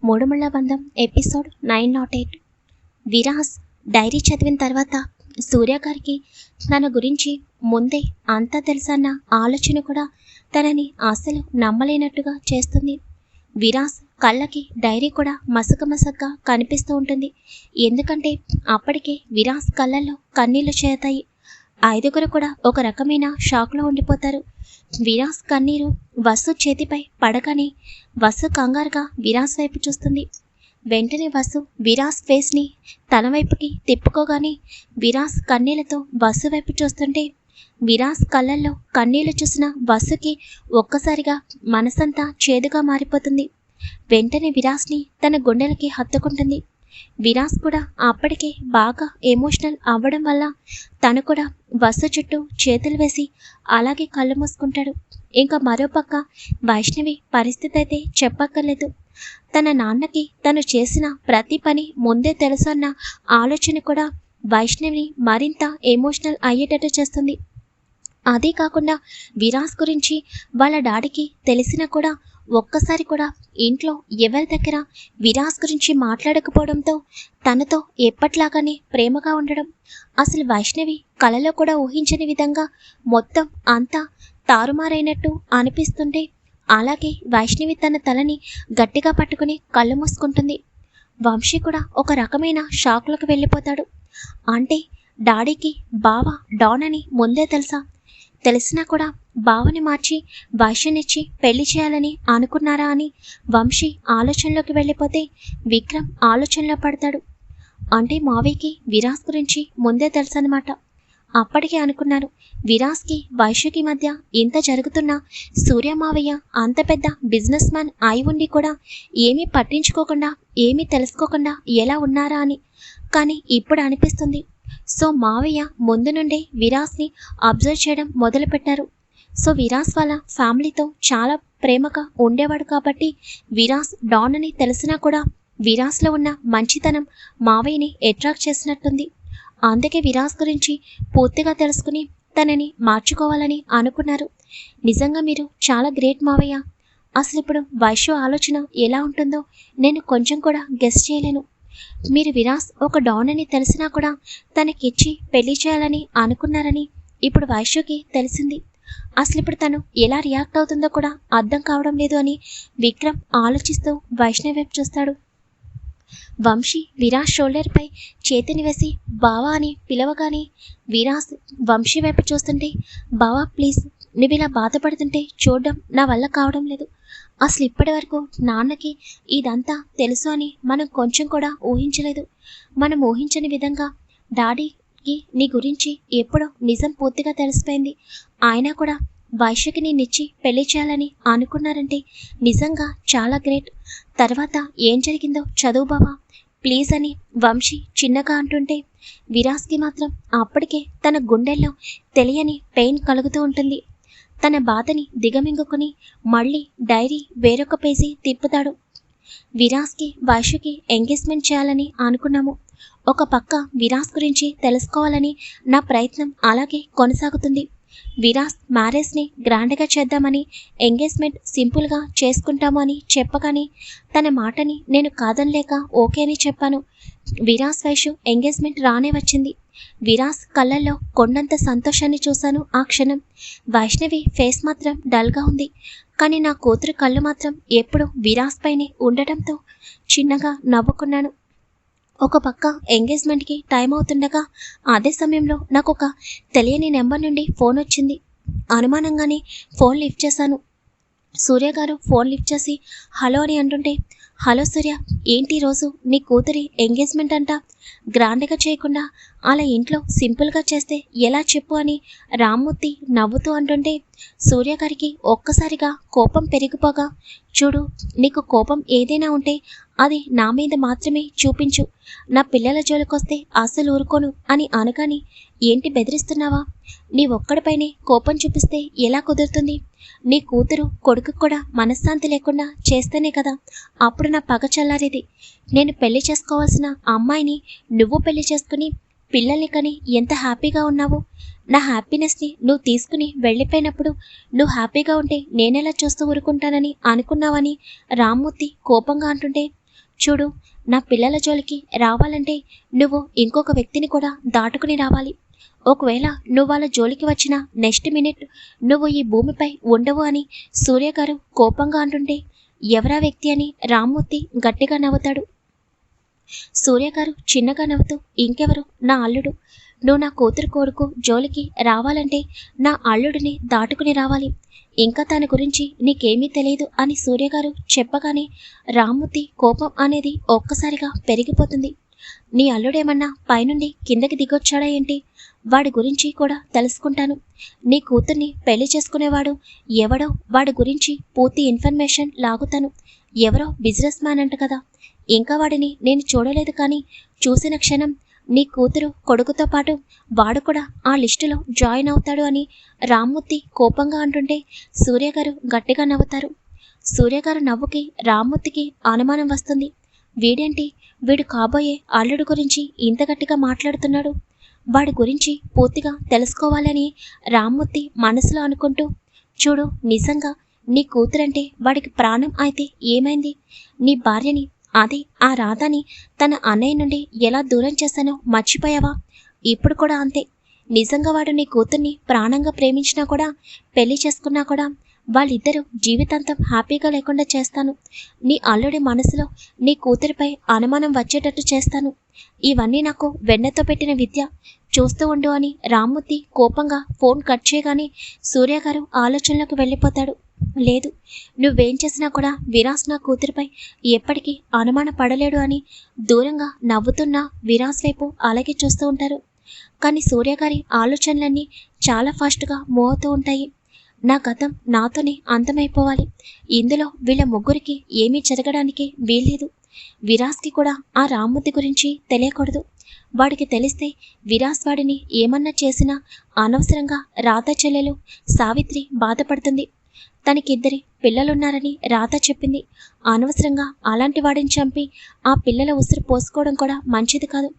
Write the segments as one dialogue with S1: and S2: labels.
S1: మూడుముళ్ళ బంధం episode 908. Viraj dairy చదివిన తర్వాత సూర్య గారికి తన గురించి ముందే అంతా తెలుసన్న ఆలోచన కూడా తనని అసలు నమ్మలేనట్టుగా చేస్తుంది. విరాస్ కళ్ళకి డైరీ కూడా మసకగా కనిపిస్తూ ఉంటుంది. ఎందుకంటే అప్పటికే విరాస్ కళ్ళల్లో కన్నీళ్లు చేతాయి. ఐదుగురు కూడా ఒక రకమైన షాక్లో ఉండిపోతారు. విరాస్ కన్నీరు వసు చేతిపై పడగానే వసు కంగారుగా విరాస్ వైపు చూస్తుంది. వెంటనే వసు విరాస్ ఫేస్ని తన వైపుకి తిప్పుకోగానే విరాస్ కన్నీళ్లతో వసు వైపు చూస్తుంటే విరాస్ కళ్ళల్లో కన్నీళ్లు చూసిన వసుకి ఒక్కసారిగా మనసంతా చేదుగా మారిపోతుంది. వెంటనే విరాస్ని తన గుండెలకి హత్తుకుంటుంది. విరాస్ కూడా అప్పటికే బాగా ఎమోషనల్ అవ్వడం వల్ల తను కూడా వసు చుట్టూ చేతులు వేసి అలాగే కళ్ళు మూసుకుంటాడు. ఇంకా మరోపక్క వైష్ణవి పరిస్థితి అయితే చెప్పక్కర్లేదు. తన నాన్నకి తను చేసిన ప్రతి పని ముందే తెలుసు అన్న ఆలోచన కూడా వైష్ణవిని మరింత ఎమోషనల్ అయ్యేటట్టు చేస్తుంది. అదే కాకుండా విరాస్ గురించి వాళ్ళ డాడీకి తెలిసినా కూడా ఒక్కసారి కూడా ఇంట్లో ఎవరి దగ్గర విరాస్ గురించి మాట్లాడకపోవడంతో తనతో ఎప్పట్లాగానే ప్రేమగా ఉండడం, అసలు వైష్ణవి కలలో కూడా ఊహించని విధంగా మొత్తం అంతా తారుమారైనట్టు అనిపిస్తుంటే అలాగే వైష్ణవి తన తలని గట్టిగా పట్టుకుని కళ్ళు మూసుకుంటుంది. వంశీ కూడా ఒక రకమైన షాక్లోకి వెళ్ళిపోతాడు. అంటే డాడీకి బావ డాన్ అని ముందే తెలిసినా కూడా బావని మార్చి వైశ్యనిచ్చి పెళ్లి చేయాలని అనుకున్నారా అని వంశీ ఆలోచనలోకి వెళ్ళిపోతే విక్రమ్ ఆలోచనలో పడతాడు. అంటే మావయ్యకి విరాస్ గురించి ముందే తెలుసన్నమాట. అప్పటికే అనుకున్నాను విరాస్కి వైశ్యకి మధ్య ఇంత జరుగుతున్నా సూర్య మావయ్య అంత పెద్ద బిజినెస్ మ్యాన్ అయి ఉండి కూడా ఏమీ పట్టించుకోకుండా ఏమీ తెలుసుకోకుండా ఎలా ఉన్నారా అని. కానీ ఇప్పుడు అనిపిస్తుంది సో మావయ్య ముందు నుండే విరాస్ని అబ్జర్వ్ చేయడం మొదలుపెట్టారు. సో విరాస్ వాళ్ళ ఫ్యామిలీతో చాలా ప్రేమగా ఉండేవాడు కాబట్టి విరాస్ డాన్ అని తెలిసినా కూడా విరాస్లో ఉన్న మంచితనం మావయ్యని అట్రాక్ట్ చేసినట్టుంది. అందుకే విరాస్ గురించి పూర్తిగా తెలుసుకుని తనని మార్చుకోవాలని అనుకున్నారు. నిజంగా మీరు చాలా గ్రేట్ మావయ్య. అసలు ఇప్పుడు వైశ్య ఆలోచన ఎలా ఉంటుందో నేను కొంచెం కూడా గెస్ చేయలేను. మీరు విరాస్ ఒక డాన్ అని తెలిసినా కూడా తనకిచ్చి పెళ్లి చేయాలని అనుకున్నారని ఇప్పుడు వైశ్యకి తెలిసింది. అసలు ఇప్పుడు తను ఎలా రియాక్ట్ అవుతుందో కూడా అర్థం కావడం లేదు అని విక్రమ్ ఆలోచిస్తూ వైష్ణవి వైపు చూస్తాడు. వంశీ విరాస్ షోల్డర్పై చేతిని వేసి బావా అని పిలవగానే విరాస్ వంశీ వైపు చూస్తుంటే బావా ప్లీజ్, నువ్వు ఇలా బాధపడుతుంటే చూడడం నా వల్ల కావడం లేదు. అసలు ఇప్పటి వరకు నాన్నకి ఇదంతా తెలుసు అని మనం కొంచెం కూడా ఊహించలేదు. మనం ఊహించని విధంగా డాడీకి నీ గురించి ఎప్పుడో నిజం పూర్తిగా తెలిసిపోయింది. ఆయన కూడా వైశ్యకి నిన్నిచ్చి పెళ్లి చేయాలని అనుకున్నారంటే నిజంగా చాలా గ్రేట్. తర్వాత ఏం జరిగిందో చదువు బావా ప్లీజ్ అని వంశీ చిన్నగా అంటుంటే విరాస్కి మాత్రం అప్పటికే తన గుండెల్లో తెలియని పెయిన్ కలుగుతూ ఉంటుంది. తన బాధని దిగమింగుకుని మళ్ళీ డైరీ వేరొక పేజీ తిప్పుతాడు. విరాస్కి వైశ్యకి ఎంగేజ్మెంట్ చేయాలని అనుకున్నాము. ఒక పక్క విరాస్ గురించి తెలుసుకోవాలని నా ప్రయత్నం అలాగే కొనసాగుతుంది. విరాస్ మ్యారేజ్ని గ్రాండ్గా చేద్దామని ఎంగేజ్మెంట్ సింపుల్గా చేసుకుంటాము అని చెప్పగానే తన మాటని నేను కాదనలేక ఓకే అని చెప్పాను. విరాస్ వైశ్య ఎంగేజ్మెంట్ రానే వచ్చింది. విరాస్ కళ్ళల్లో కొండంత సంతోషాన్ని చూశాను ఆ క్షణం. వైష్ణవి ఫేస్ మాత్రం డల్గా ఉంది. కానీ నా కూతురు కళ్ళు మాత్రం ఎప్పుడు విరాస్ పైనే ఉండటంతో చిన్నగా నవ్వుకున్నాను. ఒక పక్క ఎంగేజ్మెంట్కి టైం అవుతుండగా అదే సమయంలో నాకు ఒక తెలియని నెంబర్ నుండి ఫోన్ వచ్చింది. అనుమానంగానే ఫోన్ లిఫ్ట్ చేశాను. సూర్య గారు ఫోన్ లిఫ్ట్ చేసి హలో అని అంటుంటే హలో సూర్య, ఏంటి రోజు నీ కూతురి ఎంగేజ్మెంట్ అంట, గ్రాండ్గా చేయకుండా అలా ఇంట్లో సింపుల్గా చేస్తే ఎలా చెప్పు అని రామ్మూర్తి నవ్వుతూ అంటుంటే సూర్య గారికి ఒక్కసారిగా కోపం పెరిగిపోగా చూడు, నీకు కోపం ఏదైనా ఉంటే అది నా మీద మాత్రమే చూపించు, నా పిల్లల జోలికొస్తే అస్సలు ఊరుకోను అని అనగాని ఏంటి బెదిరిస్తున్నావా? నీ ఒక్కడిపైనే కోపం చూపిస్తే ఎలా కుదురుతుంది? నీ కూతురు కొడుకు కూడా మనశ్శాంతి లేకుండా చేస్తేనే కదా అప్పుడు నా పగ చల్లారేది. నేను పెళ్లి చేసుకోవాల్సిన అమ్మాయిని నువ్వు పెళ్లి చేసుకుని పిల్లల్ని కని ఎంత హ్యాపీగా ఉన్నావు. నా హ్యాపీనెస్ని నువ్వు తీసుకుని వెళ్ళిపోయినప్పుడు నువ్వు హ్యాపీగా ఉంటే నేనెలా చూస్తూ ఊరుకుంటానని అనుకున్నావని రామ్మూర్తి కోపంగా అంటుంటే చూడు, నా పిల్లల జోలికి రావాలంటే నువ్వు ఇంకొక వ్యక్తిని కూడా దాటుకుని రావాలి. ఒకవేళ నువ్వు వాళ్ళ జోలికి వచ్చిన నెక్స్ట్ మినిట్ నువ్వు ఈ భూమిపై ఉండవు అని సూర్య గారు కోపంగా అంటుంటే, ఎవరా వ్యక్తి అని రామ్మూర్తి గట్టిగా నవ్వుతాడు. సూర్య గారు చిన్నగా నవ్వుతూ, ఇంకెవరు, నా అల్లుడు. నువ్వు నా కూతురు కొడుకు జోలికి రావాలంటే నా అల్లుడిని దాటుకుని రావాలి. ఇంకా తన గురించి నీకేమీ తెలియదు అని సూర్యగారు చెప్పగానే రామ్మూర్తి కోపం అనేది ఒక్కసారిగా పెరిగిపోతుంది. నీ అల్లుడేమన్నా పైనుండి కిందకి దిగొచ్చాడా ఏంటి? వాడి గురించి కూడా తెలుసుకుంటాను. నీ కూతుర్ని పెళ్లి చేసుకునేవాడు ఎవడో వాడి గురించి పూర్తి ఇన్ఫర్మేషన్ లాగుతాను. ఎవరో బిజినెస్ మ్యాన్ అంట కదా. ఇంకా వాడిని నేను చూడలేదు, కానీ చూసిన క్షణం నీ కూతురు కొడుకుతో పాటు వాడు కూడా ఆ లిస్టులో జాయిన్ అవుతాడు అని రామ్మూర్తి కోపంగా అంటుంటే సూర్యగారు గట్టిగా నవ్వుతారు. సూర్యగారు నవ్వుకి రామ్మూర్తికి అనుమానం వస్తుంది. వీడేంటి, వీడు కాబోయే అల్లుడు గురించి ఇంత గట్టిగా మాట్లాడుతున్నాడు? వాడి గురించి పూర్తిగా తెలుసుకోవాలని రామ్మూర్తి మనసులో అనుకుంటూ, చూడు, నిజంగా నీ కూతురంటే వాడికి ప్రాణం అయితే ఏమైంది? నీ భార్యని, అది ఆ రాధాని తన అన్నయ్య నుండి ఎలా దూరం చేశానో మర్చిపోయావా? ఇప్పుడు కూడా అంతే. నిజంగా వాడు నీ కూతుర్ని ప్రాణంగా ప్రేమించినా కూడా, పెళ్లి చేసుకున్నా కూడా వాళ్ళిద్దరూ జీవితాంతం హ్యాపీగా లేకుండా చేస్తాను. నీ అల్లుడి మనసులో నీ కూతురిపై అనుమానం వచ్చేటట్టు చేస్తాను. ఇవన్నీ నాకు వెన్నతో పెట్టిన విద్య. చూస్తూ ఉండు అని రామ్మూర్తి కోపంగా ఫోన్ కట్ చేయగానే సూర్యగారు ఆలోచనలోకి వెళ్ళిపోతాడు. లేదు, నువ్వేం చేసినా కూడా విరాస్ నా కూతురిపై ఎప్పటికీ అనుమాన పడలేడు అని దూరంగా నవ్వుతున్న విరాస్ వైపు అలాగే చూస్తూ ఉంటారు. కానీ సూర్యగారి ఆలోచనలన్నీ చాలా ఫాస్ట్గా మూవ్ అవుతూ ఉంటాయి. నా గతం నాతోనే అంతమైపోవాలి. ఇందులో వీళ్ళ ముగ్గురికి ఏమీ జరగడానికి వీల్లేదు. విరాస్కి కూడా ఆ రామ్మూర్తి గురించి తెలియకూడదు. వాడికి తెలిస్తే విరాస్ వాడిని ఏమన్నా చేసినా అనవసరంగా రాధ చెల్లెలు సావిత్రి బాధపడుతుంది. తనకిద్దరి పిల్లలున్నారని రాధ చెప్పింది. అనవసరంగా అలాంటి వాడిని చంపి ఆ పిల్లల ఉసిరు పోసుకోవడం కూడా మంచిది కాదు.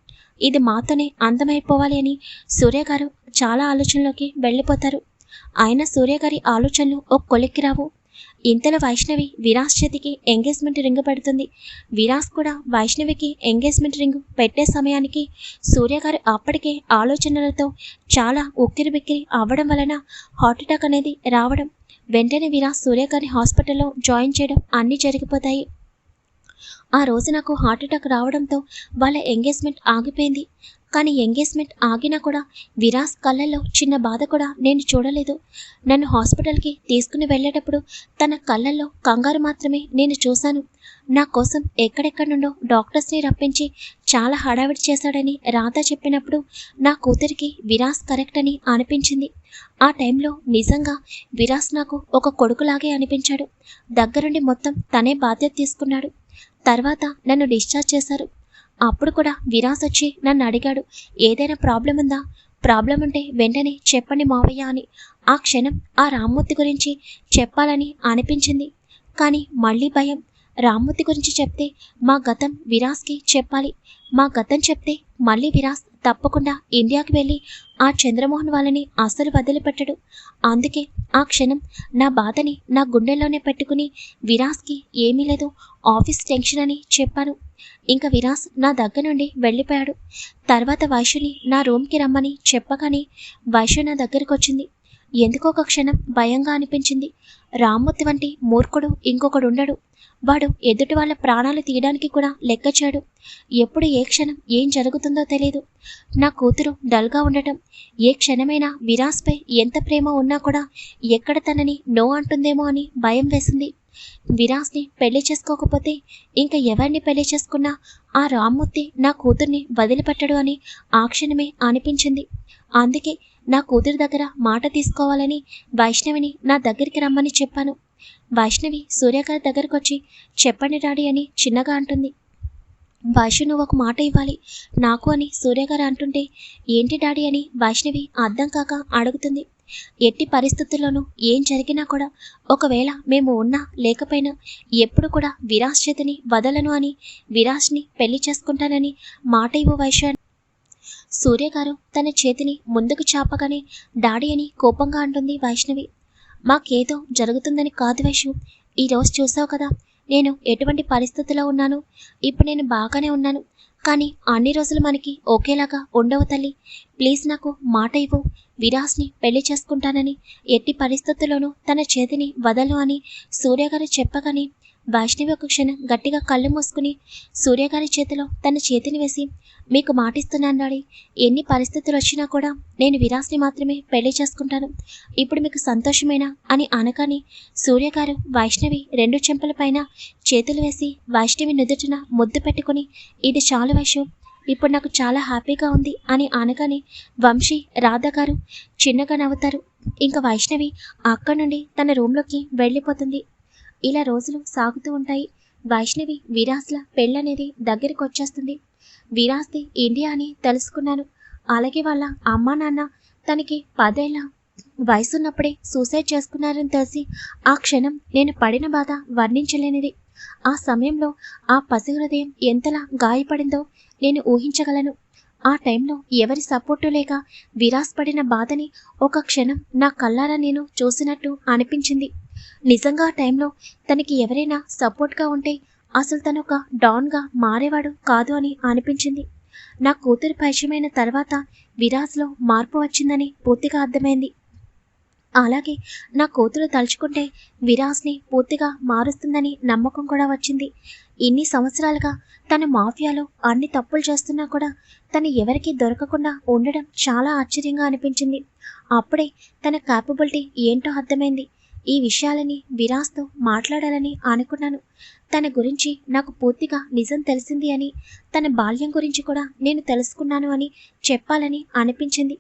S1: ఇది మాతోనే అంతమైపోవాలి అని సూర్యగారు చాలా ఆలోచనలోకి వెళ్ళిపోతారు. ఆయన సూర్యగారి ఆలోచనలు ఒక కొలిక్కి రావు. ఇంతలో వైష్ణవి విరాస్ చేతికి ఎంగేజ్మెంట్ రింగ్ పెడుతుంది. విరాస్ కూడా వైష్ణవికి ఎంగేజ్మెంట్ రింగ్ పెట్టే సమయానికి సూర్యగారు అప్పటికే ఆలోచనలతో చాలా ఉక్కిరిబిక్కిరి అవ్వడం వలన హార్ట్అటాక్ అనేది రావడం, వెంటనే విరాస్ సూర్యగారిని హాస్పిటల్లో జాయిన్ చేయడం అన్నీ జరిగిపోతాయి. ఆ రోజు నాకు హార్ట్అటాక్ రావడంతో వాళ్ళ ఎంగేజ్మెంట్ ఆగిపోయింది. కానీ ఎంగేజ్మెంట్ ఆగినా కూడా విరాస్ కళ్ళల్లో చిన్న బాధ కూడా నేను చూడలేదు. నన్ను హాస్పిటల్కి తీసుకుని వెళ్ళేటప్పుడు తన కళ్ళల్లో కంగారు మాత్రమే నేను చూశాను. నా కోసం ఎక్కడెక్కడి నుండో డాక్టర్స్ని రప్పించి చాలా హడావిడి చేశాడని రాధ చెప్పినప్పుడు నా కూతురికి విరాస్ కరెక్ట్ అని అనిపించింది. ఆ టైంలో నిజంగా విరాస్ నాకు ఒక కొడుకులాగే అనిపించాడు. దగ్గరుండి మొత్తం తనే బాధ్యత తీసుకున్నాడు. తర్వాత నన్ను డిశ్చార్జ్ చేశారు. అప్పుడు కూడా విరాస్ వచ్చి నన్ను అడిగాడు, ఏదైనా ప్రాబ్లం ఉందా? ప్రాబ్లం ఉంటే వెంటనే చెప్పండి మావయ్య అని. ఆ క్షణం ఆ రామ్మూర్తి గురించి చెప్పాలని అనిపించింది. కానీ మళ్ళీ భయం. రామ్మూర్తి గురించి చెప్తే మా గతం విరాస్కి చెప్పాలి. మా గతం చెప్తే మళ్ళీ విరాస్ తప్పకుండా ఇండియాకి వెళ్ళి ఆ చంద్రమోహన్ వాళ్ళని అస్సలు వదిలిపెట్టడు. అందుకే ఆ క్షణం నా బాధని నా గుండెల్లోనే పెట్టుకుని విరాస్కి ఏమీ లేదు, ఆఫీస్ టెన్షన్ అని చెప్పాను. ఇంకా విరాస్ నా దగ్గర నుండి వెళ్ళిపోయాడు. తర్వాత వైషుని నా రూమ్కి రమ్మని చెప్పగానే వైషు నా దగ్గరికి వచ్చింది. ఎందుకో ఒక క్షణం భయంగా అనిపించింది. రామ్మూర్తి వంటి మూర్ఖుడు ఇంకొకడు ఉండడు. వాడు ఎదుటి వాళ్ళ ప్రాణాలు తీయడానికి కూడా లెక్క చేయడు. ఎప్పుడు ఏ క్షణం ఏం జరుగుతుందో తెలియదు. నా కూతురు డల్గా ఉండటం, ఏ క్షణమైనా విరాస్పై ఎంత ప్రేమ ఉన్నా కూడా ఎక్కడ తనని నో అంటుందేమో అని భయం వేసింది. విరాస్ని పెళ్లి చేసుకోకపోతే ఇంకా ఎవరిని పెళ్లి చేసుకున్నా ఆ రామ్మూర్తి నా కూతుర్ని వదిలిపెట్టడు అని ఆ క్షణమే అనిపించింది. అందుకే నా కూతురి దగ్గర మాట తీసుకోవాలని వైష్ణవిని నా దగ్గరికి రమ్మని చెప్పాను. వైష్ణవి సూర్యగారి దగ్గరకు వచ్చి చెప్పండి డాడీ అని చిన్నగా అంటుంది. వైష్ణవి నువ్వు ఒక మాట ఇవ్వాలి నాకు అని సూర్యగారు అంటుంటే, ఏంటి డాడీ అని వైష్ణవి అర్థం కాక అడుగుతుంది. ఎట్టి పరిస్థితుల్లోనూ ఏం జరిగినా కూడా, ఒకవేళ మేము ఉన్నా లేకపోయినా ఎప్పుడు కూడా విరాస్ చేతిని వదలను అని, విరాస్ని పెళ్లి చేసుకుంటానని మాట ఇవ్వు వైష్ణవి. సూర్యగారు తన చేతిని ముందుకు చాపగానే డాడీ అని కోపంగా అంటుంది వైష్ణవి. మాకేదో జరుగుతుందని కాదు వైషు, ఈరోజు చూసావు కదా, నేను ఎటువంటి పరిస్థితిలో ఉన్నాను. ఇప్పుడు నేను బాగానే ఉన్నాను. కానీ అన్ని రోజులు మనకి ఒకేలాగా ఉండవు తల్లి. ప్లీజ్ నాకు మాట ఇవ్వు. విరాస్ని పెళ్లి చేసుకుంటానని, ఎట్టి పరిస్థితుల్లోనూ తన చేతిని వదలను అని సూర్యగారు చెప్పగానే వైష్ణవి ఒక క్షణం గట్టిగా కళ్ళు మూసుకుని సూర్యగారి చేతిలో తన చేతిని వేసి, మీకు మాటిస్తున్నాను డాడీ, ఎన్ని పరిస్థితులు వచ్చినా కూడా నేను విరాస్ని మాత్రమే పెళ్లి చేసుకుంటాను. ఇప్పుడు మీకు సంతోషమేనా అని అనగానే సూర్యగారు వైష్ణవి 2 చెంపల పైన చేతులు వేసి వైష్ణవి నుదుటిన ముద్దు పెట్టుకుని, ఇది చాలు వైషు, ఇప్పుడు నాకు చాలా హ్యాపీగా ఉంది అని అనగానే వంశీ రాధ గారు చిన్నగా నవ్వుతారు. ఇంకా వైష్ణవి అక్కడి నుండి తన రూమ్లోకి వెళ్ళిపోతుంది. ఇలా రోజులు సాగుతూ ఉంటాయి. వైష్ణవి విరాస్ల పెళ్ళనేది దగ్గరికి వచ్చేస్తుంది. విరాస్ది ఇండియా అని తెలుసుకున్నాను. అలాగే వాళ్ళ అమ్మా నాన్న తనకి 10 ఏళ్ల వయసున్నప్పుడే సూసైడ్ చేసుకున్నారని తెలిసి ఆ క్షణం నేను పడిన బాధ వర్ణించలేనిది. ఆ సమయంలో ఆ పసి హృదయం ఎంతలా గాయపడిందో నేను ఊహించగలను. ఆ టైంలో ఎవరి సపోర్టు లేక విరాస్ పడిన బాధని ఒక క్షణం నా కళ్ళారా నేను చూసినట్టు అనిపించింది. నిజంగా ఆ టైంలో తనకి ఎవరైనా సపోర్ట్గా ఉంటే అసలు తను ఒక డాన్గా మారేవాడు కాదు అని అనిపించింది. నా కూతురు పరిచయమైన తర్వాత విరాస్లో మార్పు వచ్చిందని పూర్తిగా అర్థమైంది. అలాగే నా కూతురు తలుచుకుంటే విరాస్ని పూర్తిగా మారుస్తుందని నమ్మకం కూడా వచ్చింది. ఇన్ని సంవత్సరాలుగా తన మాఫియాలో అన్ని తప్పులు చేస్తున్నా కూడా తను ఎవరికీ దొరకకుండా ఉండడం చాలా ఆశ్చర్యంగా అనిపించింది. అప్పుడే తన క్యాపబిలిటీ ఏంటో అర్థమైంది. ఈ విషయాలని విరాస్తో మాట్లాడాలని అనుకున్నాను. తన గురించి నాకు పూర్తిగా నిజం తెలిసింది అని, తన బాల్యం గురించి కూడా నేను తెలుసుకున్నాను అని చెప్పాలని అనిపించింది.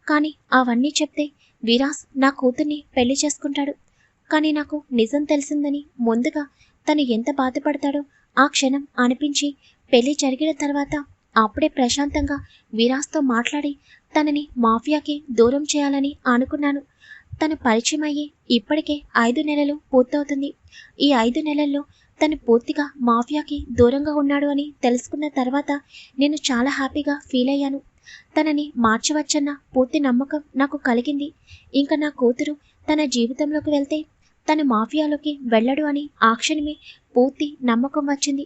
S1: కానీ అవన్నీ చెప్తే విరాస్ నా కూతుర్ని పెళ్లి చేసుకుంటాడు. కానీ నాకు నిజం తెలిసిందని ముందుగా తను ఎంత బాధపడతాడో ఆ క్షణం అనిపించి, పెళ్లి జరిగిన తర్వాత అప్పుడే ప్రశాంతంగా విరాస్తో మాట్లాడి తనని మాఫియాకి దూరం చేయాలని అనుకున్నాను. తను పరిచయం అయ్యి ఇప్పటికే 5 నెలలు పూర్తవుతుంది. ఈ 5 నెలల్లో తను పూర్తిగా మాఫియాకి దూరంగా ఉన్నాడు అని తెలుసుకున్న తర్వాత నేను చాలా హ్యాపీగా ఫీల్ అయ్యాను. తనని మార్చవచ్చన్న పూర్తి నమ్మకం నాకు కలిగింది. ఇంకా నా కూతురు తన జీవితంలోకి వెళ్తే తను మాఫియాలోకి వెళ్ళడు అని ఆ క్షణమే పూర్తి నమ్మకం వచ్చింది.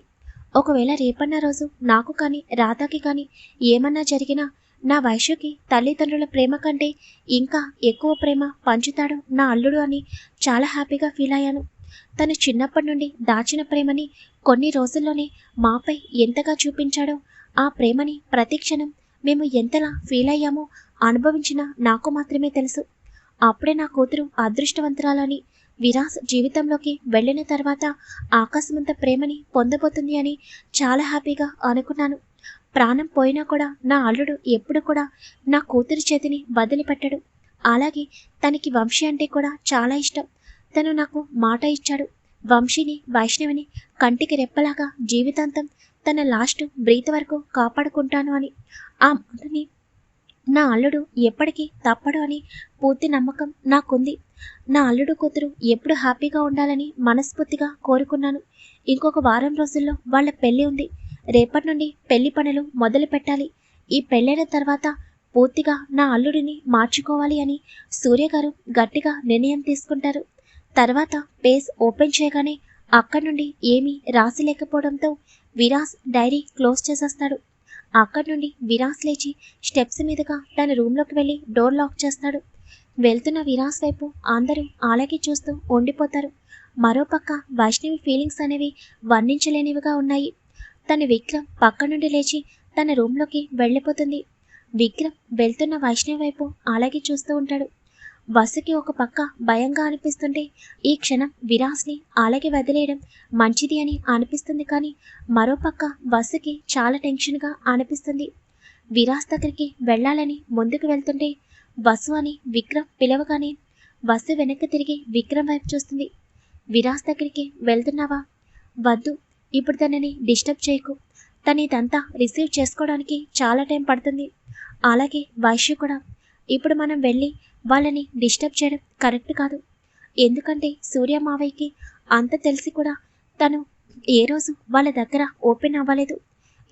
S1: ఒకవేళ రేపన్న రోజు నాకు కానీ రాధాకి కానీ ఏమన్నా జరిగినా నా వైశ్యకి తల్లిదండ్రుల ప్రేమ కంటే ఇంకా ఎక్కువ ప్రేమ పంచుతాడు నా అల్లుడు అని చాలా హ్యాపీగా ఫీల్ అయ్యాను. తను చిన్నప్పటి నుండి దాచిన ప్రేమని కొన్ని రోజుల్లోనే మాపై ఎంతగా చూపించాడో ఆ ప్రేమని ప్రతి క్షణం మేము ఎంతలా ఫీల్ అయ్యామో అనుభవించిన నాకు మాత్రమే తెలుసు. అప్పుడే నా కూతురు అదృష్టవంతురాలని, విరాస్ జీవితంలోకి వెళ్ళిన తర్వాత ఆకాశమంత ప్రేమని పొందబోతుంది అని చాలా హ్యాపీగా అనుకున్నాను. ప్రాణం పోయినా కూడా నా అల్లుడు ఎప్పుడు కూడా నా కూతురి చేతిని వదిలిపెట్టడు. అలాగే తనకి వంశీ అంటే కూడా చాలా ఇష్టం. తను నాకు మాట ఇచ్చాడు, వంశీని వైష్ణవిని కంటికి రెప్పలాగా జీవితాంతం తన లాస్ట్ బ్రీత్ వరకు కాపాడుకుంటాను అని. ఆ మాటని నా అల్లుడు ఎప్పటికీ తప్పడు అని పూర్తి నమ్మకం నాకుంది. నా అల్లుడు కూతురు ఎప్పుడు హ్యాపీగా ఉండాలని మనస్ఫూర్తిగా కోరుకున్నాను. ఇంకొక వారం రోజుల్లో వాళ్ళ పెళ్లి ఉంది. రేపటి నుండి పెళ్లి పనులు మొదలు పెట్టాలి. ఈ పెళ్ళైన తర్వాత పూర్తిగా నా అల్లుడిని మార్చుకోవాలి అని సూర్యగారు గట్టిగా నిర్ణయం తీసుకుంటారు. తర్వాత పేజ్ ఓపెన్ చేయగానే అక్కడి నుండి ఏమీ రాసి లేకపోవడంతో విరాస్ డైరీ క్లోజ్ చేసేస్తాడు. అక్కడి నుండి విరాస్ లేచి స్టెప్స్ మీదుగా తన రూమ్లోకి వెళ్ళి డోర్ లాక్ చేస్తాడు. వెళ్తున్న విరాస్ వైపు అందరూ అలాగే చూస్తూ ఉండిపోతారు. మరోపక్క వైష్ణవి ఫీలింగ్స్ అనేవి వర్ణించలేనివిగా ఉన్నాయి. తన విక్రమ్ పక్క నుండి లేచి తన రూమ్లోకి వెళ్ళిపోతుంది. విక్రమ్ వెళ్తున్న వైష్ణవి వైపు అలాగే చూస్తూ ఉంటాడు. వసుకి ఒక పక్క భయంగా అనిపిస్తుంటే ఈ క్షణం విరాస్ని అలాగే వదిలేయడం మంచిది అని అనిపిస్తుంది. కానీ మరోపక్క వసుకి చాలా టెన్షన్గా అనిపిస్తుంది. విరాస్ దగ్గరికి వెళ్ళాలని ముందుకు వెళ్తుంటే వసు అని విక్రమ్ పిలవగానే వసు వెనక్కి తిరిగి విక్రమ్ వైపు చూస్తుంది. విరాస్ దగ్గరికి వెళ్తున్నావా? వద్దు, ఇప్పుడు తనని డిస్టర్బ్ చేయకు. తను ఇదంతా రిసీవ్ చేసుకోవడానికి చాలా టైం పడుతుంది. అలాగే వైశ్య కూడా. ఇప్పుడు మనం వెళ్ళి వాళ్ళని డిస్టర్బ్ చేయడం కరెక్ట్ కాదు. ఎందుకంటే సూర్య మావయ్యకి అంత తెలిసి కూడా తను ఏ రోజు వాళ్ళ దగ్గర ఓపెన్ అవ్వలేదు.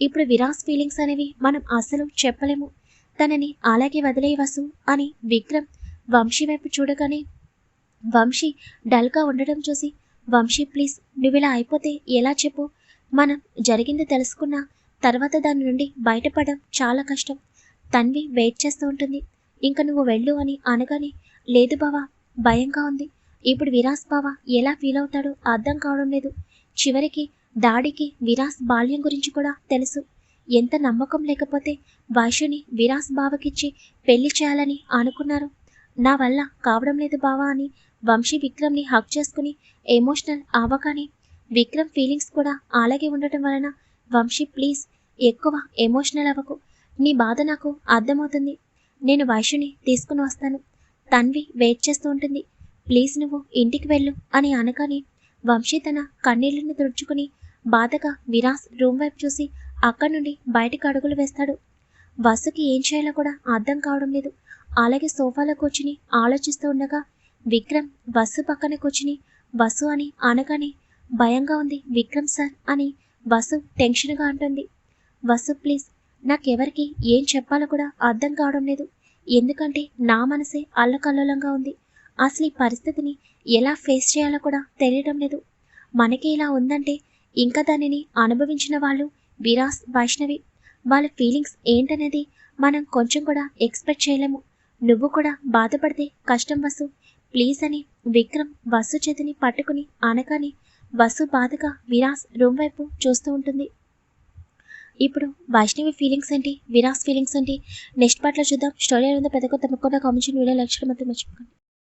S1: ఇప్పుడు విరాస్ ఫీలింగ్స్ అనేవి మనం అసలు చెప్పలేము. తనని అలాగే వదిలేయవసు అని విక్రమ్ వంశీ వైపు చూడగానే వంశీ డల్గా ఉండడం చూసి, వంశీ ప్లీజ్, నువ్వు ఇలా అయిపోతే ఎలా చెప్పు? మనం జరిగింది తెలుసుకున్న తర్వాత దాని నుండి బయటపడడం చాలా కష్టం. తన్వి వెయిట్ చేస్తూ ఉంటుంది. ఇంక నువ్వు వెళ్ళు అని అనగానే, లేదు బావా, భయంగా ఉంది. ఇప్పుడు విరాస్ బావ ఎలా ఫీల్ అవుతాడో అర్థం కావడం లేదు. చివరికి డాడీకి విరాస్ బాల్యం గురించి కూడా తెలుసు. ఎంత నమ్మకం లేకపోతే వైషుని విరాస్ బావకిచ్చి పెళ్లి చేయాలని అనుకున్నారు. నా వల్ల కావడం లేదు బావా అని వంశీ విక్రమ్ని హక్ చేసుకుని ఎమోషనల్ అవ్వగానే విక్రమ్ ఫీలింగ్స్ కూడా అలాగే ఉండటం వలన, వంశీ ప్లీజ్ ఎక్కువ ఎమోషనల్ అవ్వకు. నీ బాధ నాకు అర్థమవుతుంది. నేను వైషుని తీసుకుని వస్తాను. తన్వి వెయిట్ చేస్తూ ఉంటుంది. ప్లీజ్ నువ్వు ఇంటికి వెళ్ళు అని అనగానే వంశీ తన కన్నీళ్లను తుడుచుకుని బాధగా విరాస్ రూమ్ వైపు చూసి అక్కడి నుండి బయటికి అడుగులు వేస్తాడు. వసుకి ఏం చేయాలో కూడా అర్థం కావడం లేదు. అలాగే సోఫాలో కూర్చుని ఆలోచిస్తూ ఉండగా విక్రమ్ వసు పక్కన కూర్చుని వసు అని అనగానే, భయంగా ఉంది విక్రమ్ సార్ అని వసు టెన్షన్గా అంటుంది. వసు ప్లీజ్, నాకెవరికి ఏం చెప్పాలో కూడా అర్థం కావడం లేదు. ఎందుకంటే నా మనసే అల్లకల్లోలంగా ఉంది. అసలు ఈ పరిస్థితిని ఎలా ఫేస్ చేయాలో కూడా తెలియడం లేదు. మనకి ఇలా ఉందంటే ఇంకా దానిని అనుభవించిన వాళ్ళు విరాస్, వైష్ణవి. వాళ్ళ ఫీలింగ్స్ ఏంటనేది మనం కొంచెం కూడా ఎక్స్పెక్ట్ చేయలేము. నువ్వు కూడా బాధపడితే కష్టం వసు, ప్లీజ్ అని విక్రమ్ వసు చేతిని పట్టుకుని అనగానే వసు బాధగా విరాస్ రూమ్ వైపు చూస్తూ ఉంటుంది. ఇప్పుడు వైష్ణవి ఫీలింగ్స్ ఏంటి, విరాస్ ఫీలింగ్స్ ఏంటి, నెక్స్ట్ పార్ట్లో చూద్దాం. స్టోరీ ఏమైందో ప్రతి ఒక్క తప్పకుండా కామెంట్ వీడియో లక్షలు మాత్రం మర్చిపోకండి.